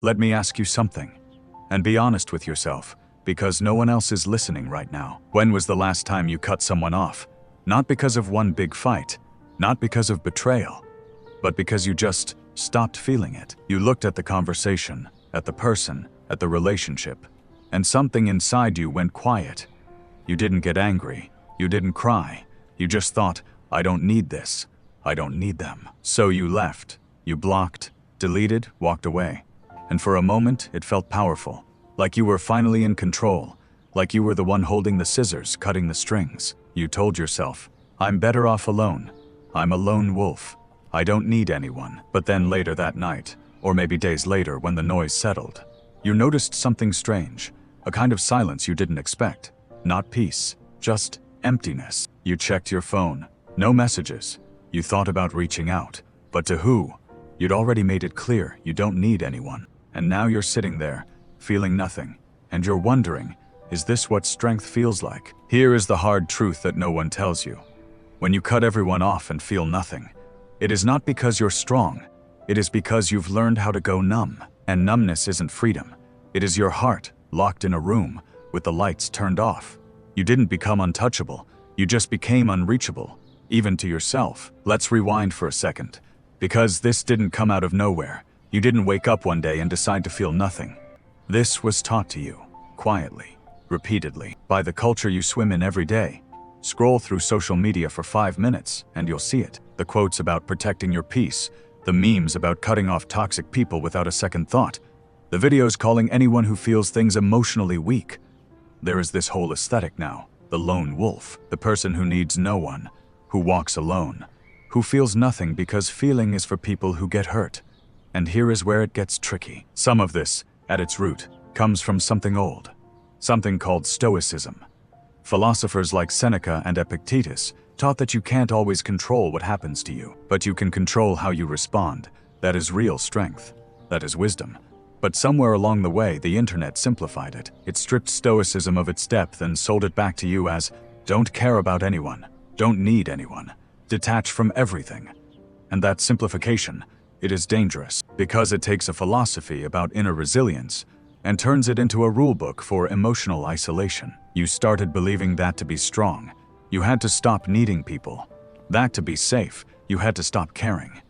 Let me ask you something. And be honest with yourself, because no one else is listening right now. When was the last time you cut someone off? Not because of one big fight, not because of betrayal, but because you just stopped feeling it. You looked at the conversation, at the person, at the relationship, and something inside you went quiet. You didn't get angry, you didn't cry, you just thought, I don't need this, I don't need them. So you left, you blocked, deleted, walked away. And for a moment, it felt powerful, like you were finally in control, like you were the one holding the scissors, cutting the strings. You told yourself, I'm better off alone. I'm a lone wolf. I don't need anyone. But then later that night, or maybe days later when the noise settled, you noticed something strange, a kind of silence you didn't expect. Not peace, just emptiness. You checked your phone, no messages. You thought about reaching out, but to who? You'd already made it clear you don't need anyone. And now you're sitting there, feeling nothing, and you're wondering, is this what strength feels like? Here is the hard truth that no one tells you. When you cut everyone off and feel nothing, it is not because you're strong, it is because you've learned how to go numb. And numbness isn't freedom. It is your heart, locked in a room, with the lights turned off. You didn't become untouchable, you just became unreachable, even to yourself. Let's rewind for a second, because this didn't come out of nowhere. You didn't wake up one day and decide to feel nothing. This was taught to you, quietly, repeatedly, by the culture you swim in every day. Scroll through social media for 5 minutes and you'll see it. The quotes about protecting your peace, the memes about cutting off toxic people without a second thought, the videos calling anyone who feels things emotionally weak. There is this whole aesthetic now, the lone wolf, the person who needs no one, who walks alone, who feels nothing because feeling is for people who get hurt. And here is where it gets tricky. Some of this, at its root, comes from something old, something called Stoicism. Philosophers like Seneca and Epictetus taught that you can't always control what happens to you, but you can control how you respond. That is real strength. That is wisdom. But somewhere along the way, the internet simplified it. It stripped Stoicism of its depth and sold it back to you as, don't care about anyone, don't need anyone, detach from everything. And that simplification, it is dangerous, because it takes a philosophy about inner resilience and turns it into a rulebook for emotional isolation. You started believing that to be strong, you had to stop needing people. That to be safe, you had to stop caring.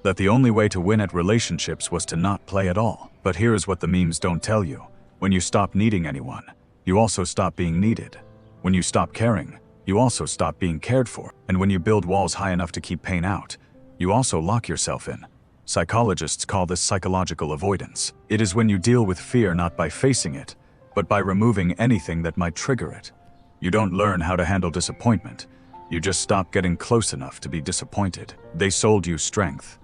That the only way to win at relationships was to not play at all. But here is what the memes don't tell you. When you stop needing anyone, you also stop being needed. When you stop caring, you also stop being cared for. And when you build walls high enough to keep pain out, you also lock yourself in. Psychologists call this psychological avoidance. It is when you deal with fear not by facing it, but by removing anything that might trigger it. You don't learn how to handle disappointment. You just stop getting close enough to be disappointed. They sold you strength,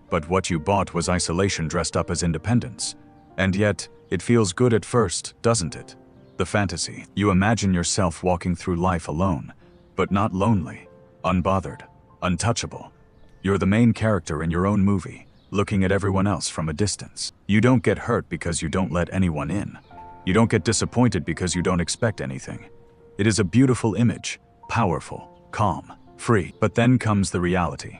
but what you bought was isolation dressed up as independence. And yet, it feels good at first, doesn't it? The fantasy. You imagine yourself walking through life alone, but not lonely, unbothered, untouchable. You're the main character in your own movie, looking at everyone else from a distance. You don't get hurt because you don't let anyone in. You don't get disappointed because you don't expect anything. It is a beautiful image, powerful, calm, free. But then comes the reality.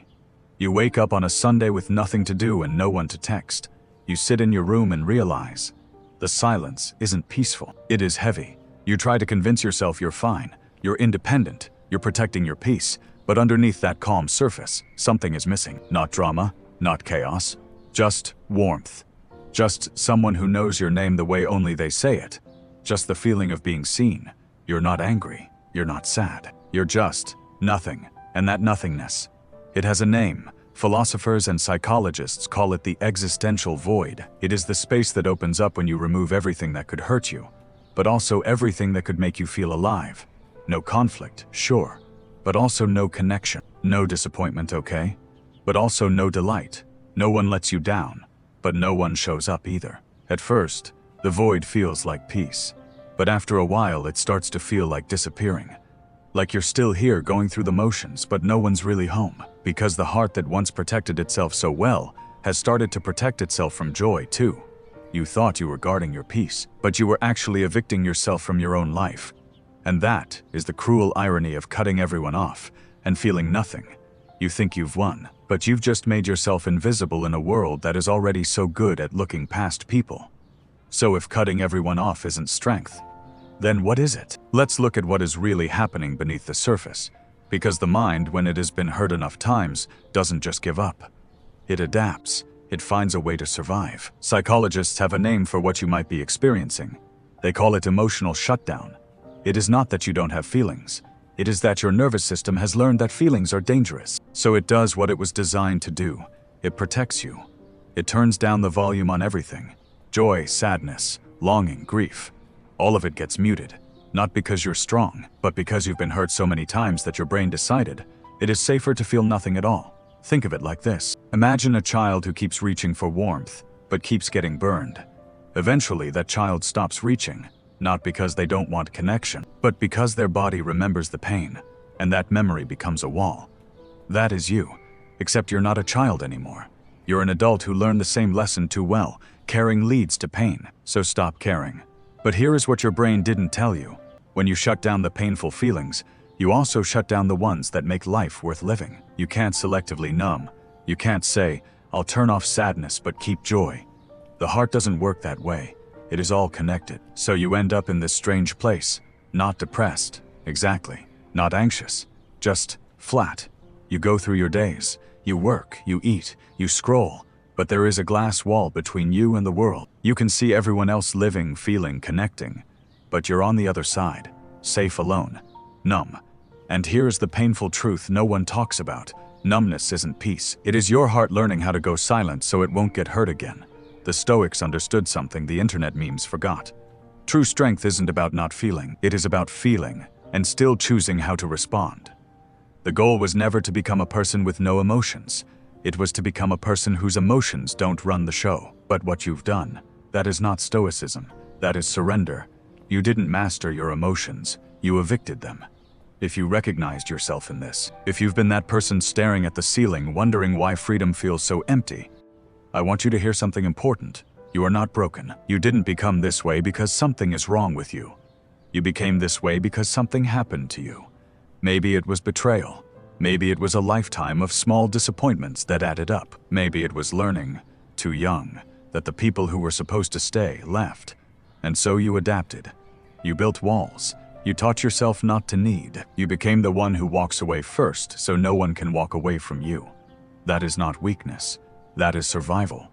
You wake up on a Sunday with nothing to do and no one to text. You sit in your room and realize the silence isn't peaceful. It is heavy. You try to convince yourself you're fine, you're independent, you're protecting your peace, but underneath that calm surface, something is missing. Not drama, not chaos, just warmth. Just someone who knows your name the way only they say it. Just the feeling of being seen. You're not angry, you're not sad. You're just nothing, and that nothingness, it has a name. Philosophers and psychologists call it the existential void. It is the space that opens up when you remove everything that could hurt you, but also everything that could make you feel alive. No conflict, sure, but also no connection. No disappointment, okay? But also no delight. No one lets you down, but no one shows up either. At first, the void feels like peace, but after a while it starts to feel like disappearing. Like you're still here going through the motions, but no one's really home. Because the heart that once protected itself so well has started to protect itself from joy too. You thought you were guarding your peace, but you were actually evicting yourself from your own life. And that is the cruel irony of cutting everyone off and feeling nothing. You think you've won, But you've just made yourself invisible in a world that is already so good at looking past people. So if cutting everyone off isn't strength, then what is it? Let's look at what is really happening beneath the surface, because the mind, when it has been hurt enough times, doesn't just give up. It adapts. It finds a way to survive. Psychologists have a name for what you might be experiencing. They call it emotional shutdown. It is not that you don't have feelings. It is that your nervous system has learned that feelings are dangerous. So it does what it was designed to do. It protects you. It turns down the volume on everything. Joy, sadness, longing, grief. All of it gets muted. Not because you're strong, but because you've been hurt so many times that your brain decided it is safer to feel nothing at all. Think of it like this. Imagine a child who keeps reaching for warmth, but keeps getting burned. Eventually, that child stops reaching, not because they don't want connection, but because their body remembers the pain, and that memory becomes a wall. That is you, except you're not a child anymore. You're an adult who learned the same lesson too well. Caring leads to pain, so stop caring. But here is what your brain didn't tell you. When you shut down the painful feelings, you also shut down the ones that make life worth living. You can't selectively numb. You can't say, I'll turn off sadness but keep joy. The heart doesn't work that way. It is all connected. So you end up in this strange place, not depressed, exactly, not anxious, just flat. You go through your days, you work, you eat, you scroll, but there is a glass wall between you and the world. You can see everyone else living, feeling, connecting, but you're on the other side, safe alone, numb. And here is the painful truth no one talks about. Numbness isn't peace. It is your heart learning how to go silent so it won't get hurt again. The Stoics understood something the internet memes forgot. True strength isn't about not feeling. It is about feeling and still choosing how to respond. The goal was never to become a person with no emotions. It was to become a person whose emotions don't run the show. But what you've done, that is not stoicism. That is surrender. You didn't master your emotions. You evicted them. If you recognized yourself in this, if you've been that person staring at the ceiling wondering why freedom feels so empty, I want you to hear something important. You are not broken. You didn't become this way because something is wrong with you. You became this way because something happened to you. Maybe it was betrayal. Maybe it was a lifetime of small disappointments that added up. Maybe it was learning, too young, that the people who were supposed to stay left. And so you adapted. You built walls. You taught yourself not to need. You became the one who walks away first so no one can walk away from you. That is not weakness. That is survival.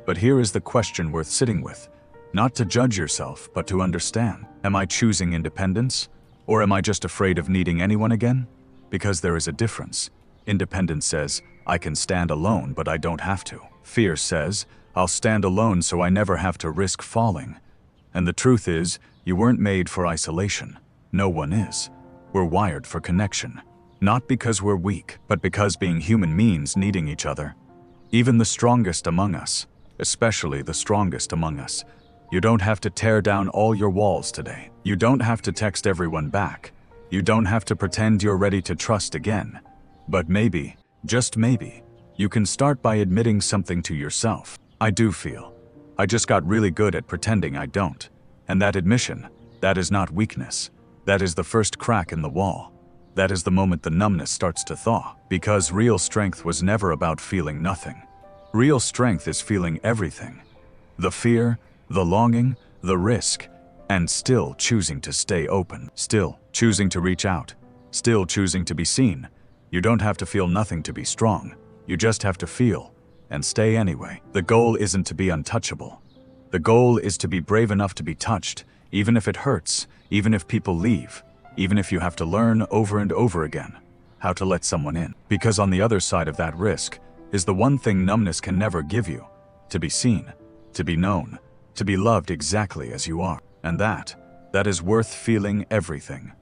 But here is the question worth sitting with. Not to judge yourself, but to understand. Am I choosing independence? Or am I just afraid of needing anyone again? Because there is a difference. Independence says, I can stand alone, but I don't have to. Fear says, I'll stand alone so I never have to risk falling. And the truth is, you weren't made for isolation. No one is. We're wired for connection. Not because we're weak, but because being human means needing each other. Even the strongest among us, especially the strongest among us, you don't have to tear down all your walls today. You don't have to text everyone back. You don't have to pretend you're ready to trust again. But maybe, just maybe, you can start by admitting something to yourself. I do feel. I just got really good at pretending I don't. And that admission, that is not weakness. That is the first crack in the wall. That is the moment the numbness starts to thaw. Because real strength was never about feeling nothing. Real strength is feeling everything. The fear, the longing, the risk, and still choosing to stay open. Still choosing to reach out. Still choosing to be seen. You don't have to feel nothing to be strong. You just have to feel, and stay anyway. The goal isn't to be untouchable. The goal is to be brave enough to be touched, even if it hurts, even if people leave, even if you have to learn over and over again how to let someone in. Because on the other side of that risk is the one thing numbness can never give you: to be seen, to be known, to be loved exactly as you are. And that is worth feeling everything.